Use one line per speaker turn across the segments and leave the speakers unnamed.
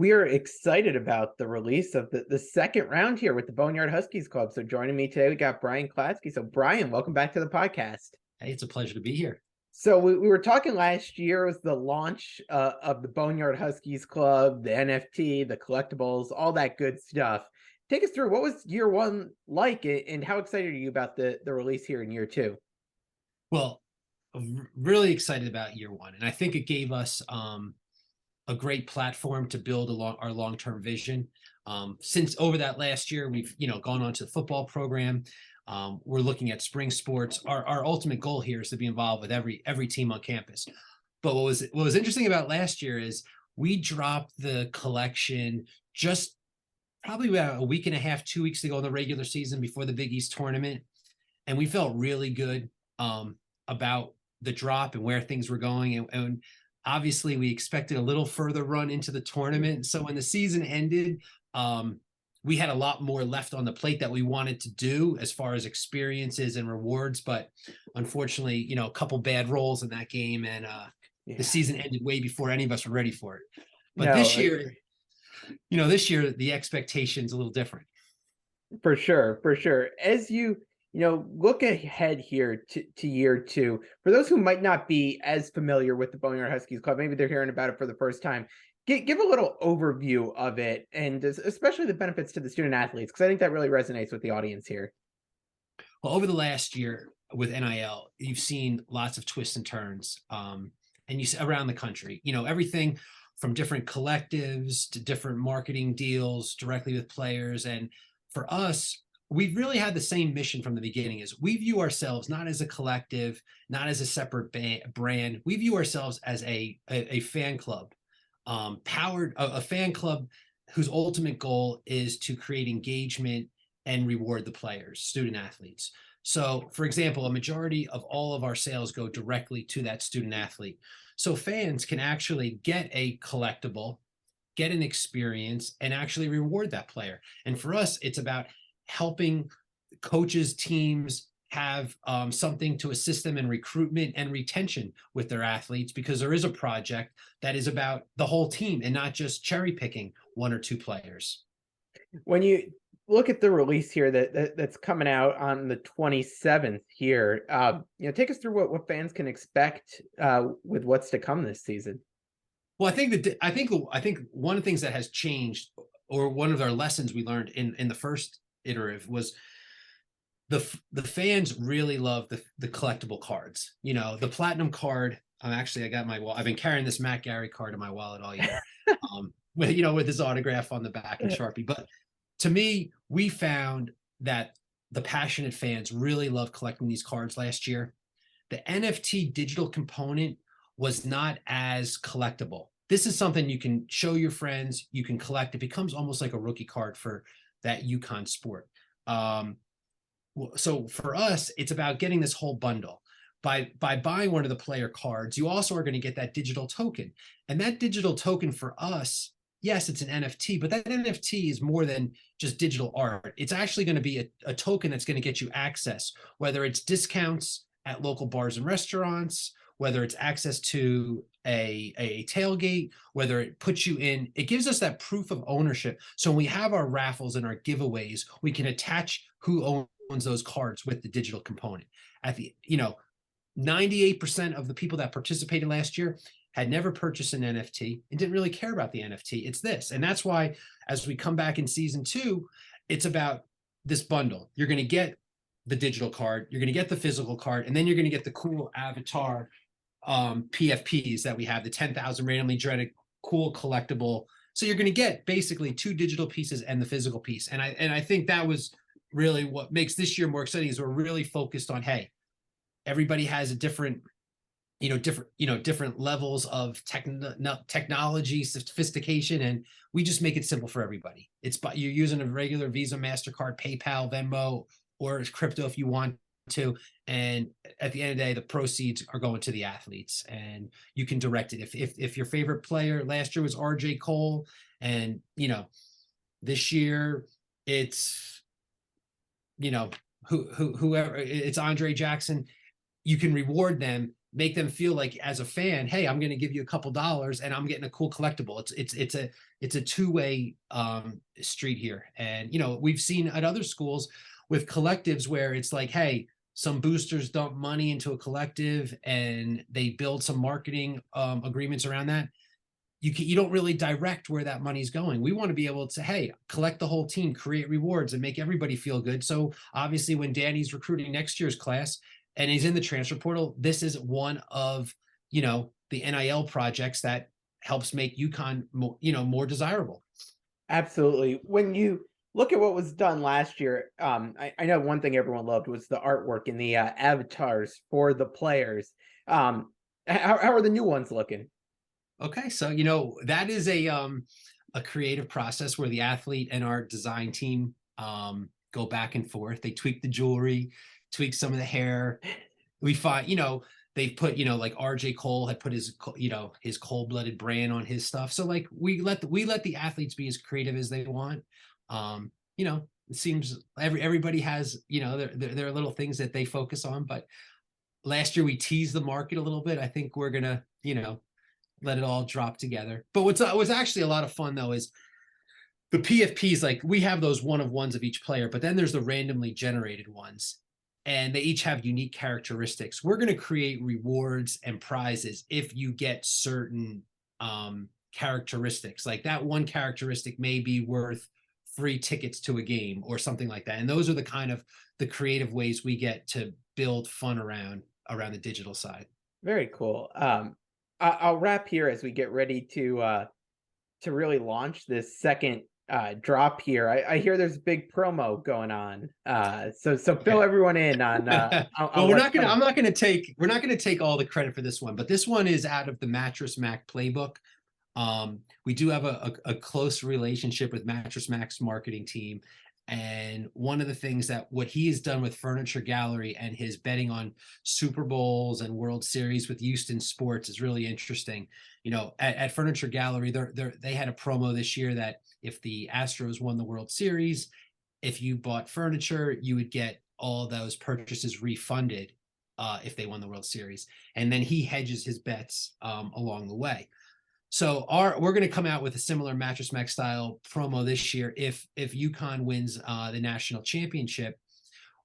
We are excited about the release of the second round here with the Bone Yard Huskyz Club. So joining me today, we got Brian Klatsky. So Brian, welcome back to the podcast.
Hey, it's a pleasure to be here.
So we were talking last year was the launch of the Bone Yard Huskyz Club, the NFT, the collectibles, all that good stuff. Take us through what was year one like, and how excited are you about the release here in year two?
Well, I'm really excited about year one, and I think it gave us a great platform to build our long-term vision. Since over that last year, we've gone on to the football program. We're looking at spring sports. Our ultimate goal here is to be involved with every team on campus. But what was interesting about last year is we dropped the collection just probably about a week and a half, 2 weeks ago in the regular season before the Big East tournament, and we felt really good about the drop and where things were going. And obviously, we expected a little further run into the tournament. So when the season ended, we had a lot more left on the plate that we wanted to do as far as experiences and rewards. But unfortunately, a couple bad rolls in that game, and the season ended way before any of us were ready for it. But this year, the expectation's a little different.
For sure. As you look ahead here to year two, for those who might not be as familiar with the Bone Yard Huskyz Club, maybe they're hearing about it for the first time. Give a little overview of it, and especially the benefits to the student athletes, because I think that really resonates with the audience here.
Well, over the last year with NIL, you've seen lots of twists and turns, and you see around the country, everything from different collectives to different marketing deals directly with players. And for us, we've really had the same mission from the beginning. Is we view ourselves not as a collective, not as a separate brand. We view ourselves as a fan club, a fan club whose ultimate goal is to create engagement and reward the players, student athletes. So, for example, a majority of all of our sales go directly to that student athlete. So fans can actually get a collectible, get an experience, and actually reward that player. And for us, it's about helping coaches, teams have something to assist them in recruitment and retention with their athletes, because there is a project that is about the whole team and not just cherry picking one or two players.
When you look at the release here that's coming out on the 27th here, take us through what fans can expect with what's to come this season.
Well, I think one of the things that has changed, or one of our lessons we learned in the first iterative, was the fans really love the collectible cards. The platinum card. I've been carrying this Matt Gary card in my wallet all year, with his autograph on the back and Sharpie. But to me, we found that the passionate fans really loved collecting these cards last year. The NFT digital component was not as collectible. This is something you can show your friends, you can collect. It becomes almost like a rookie card for that UConn sport. So for us, it's about getting this whole bundle. By buying one of the player cards, you also are going to get that digital token. And that digital token for us, yes, it's an NFT, but that NFT is more than just digital art. It's actually going to be a token that's going to get you access, whether it's discounts at local bars and restaurants, whether it's access to a tailgate, whether it puts you in, it gives us that proof of ownership. So when we have our raffles and our giveaways, we can attach who owns those cards with the digital component. 98% of the people that participated last year had never purchased an NFT and didn't really care about the NFT. It's this. And that's why, as we come back in season 2, it's about this bundle. You're going to get the digital card, you're going to get the physical card, and then you're going to get the cool avatar PFPs that we have, the 10,000 randomly generated cool collectible. So you're going to get basically 2 digital pieces and the physical piece. And I think that was really what makes this year more exciting, is we're really focused on, hey, everybody has a different levels of technology, sophistication, and we just make it simple for everybody. You're using a regular Visa, MasterCard, PayPal, Venmo, or crypto if you want to. And at the end of the day, the proceeds are going to the athletes, and you can direct it. If your favorite player last year was RJ Cole, and this year it's whoever, it's Andre Jackson, you can reward them make them feel like, as a fan, hey, I'm going to give you a couple dollars and I'm getting a cool collectible. It's a two-way street here. And, we've seen at other schools with collectives where it's like, hey, some boosters dump money into a collective and they build some marketing agreements around that. You don't really direct where that money's going. We want to be able to, hey, collect the whole team, create rewards, and make everybody feel good. So obviously when Danny's recruiting next year's class and he's in the transfer portal, this is one of, the NIL projects that helps make UConn more desirable.
Absolutely. When you look at what was done last year, I know one thing everyone loved was the artwork and the avatars for the players. How are the new ones looking?
Okay, so that is a creative process where the athlete and our design team go back and forth. They tweak the jewelry, tweak some of the hair. We find, they put, like RJ Cole had put his cold-blooded brand on his stuff. So like we let the athletes be as creative as they want. It seems everybody has, their little things that they focus on. But last year we teased the market a little bit. I think we're gonna, let it all drop together. But what's actually a lot of fun though is the PFPs. Like we have those one-of-ones of each player, but then there's the randomly generated ones, and they each have unique characteristics. We're going to create rewards and prizes if you get certain characteristics. Like that one characteristic may be worth free tickets to a game or something like that. And those are the kind of the creative ways we get to build fun around the digital side.
Very cool. I'll wrap here as we get ready to really launch this second drop here. I hear there's a big promo going on. So fill everyone in on.
Well, we're not gonna take all the credit for this one, but this one is out of the Mattress Mac playbook. We do have a close relationship with Mattress Mac's marketing team. And one of the things that what he has done with Furniture Gallery and his betting on Super Bowls and World Series with Houston Sports is really interesting. At Furniture Gallery, they had a promo this year that if the Astros won the World Series, if you bought furniture, you would get all those purchases refunded if they won the World Series. And then he hedges his bets along the way. So we're going to come out with a similar Mattress Mac style promo this year. If UConn wins the national championship,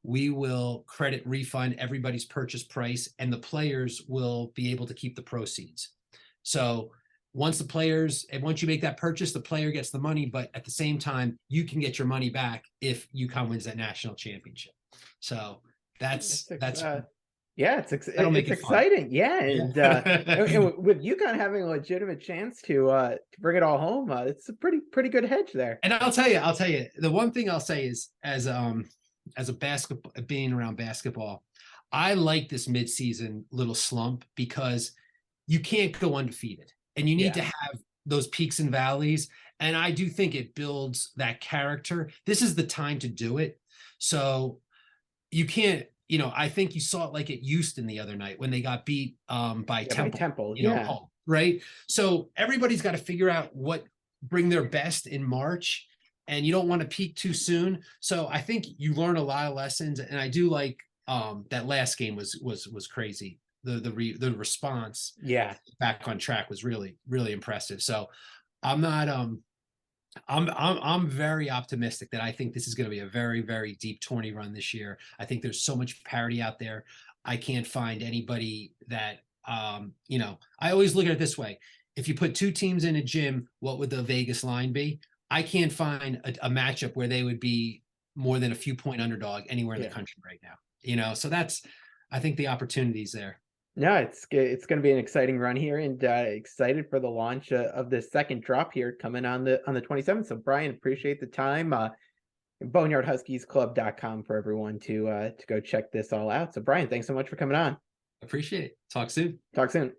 we will refund everybody's purchase price, and the players will be able to keep the proceeds. So once you make that purchase, the player gets the money, but at the same time, you can get your money back if UConn wins that national championship. So that's
yeah, it's exciting. Yeah, and, and with UConn having a legitimate chance to bring it all home, it's a pretty good hedge there.
And I'll tell you, the one thing I'll say is, as a basketball, being around basketball, I like this midseason little slump because you can't go undefeated, and you need to have those peaks and valleys. And I do think it builds that character. This is the time to do it. So you can't. I think you saw it like at Houston the other night when they got beat by Temple. Home, right? So everybody's got to figure out bring their best in March, and you don't want to peak too soon. So I think you learn a lot of lessons, and I do like that last game was crazy. The response, back on track was really, really impressive. So I'm not I'm very optimistic that I think this is going to be a very, very deep tourney run this year. I think there's so much parity out there. I can't find anybody that, I always look at it this way. If you put two teams in a gym, what would the Vegas line be? I can't find a matchup where they would be more than a few point underdog anywhere in the country right now. So I think the opportunity's there.
No, it's going to be an exciting run here, and excited for the launch of this second drop here coming on the 27th. So Brian, appreciate the time. BoneyardHuskyzClub.com for everyone to go check this all out. So Brian, thanks so much for coming on.
Appreciate it. Talk soon.
Talk soon.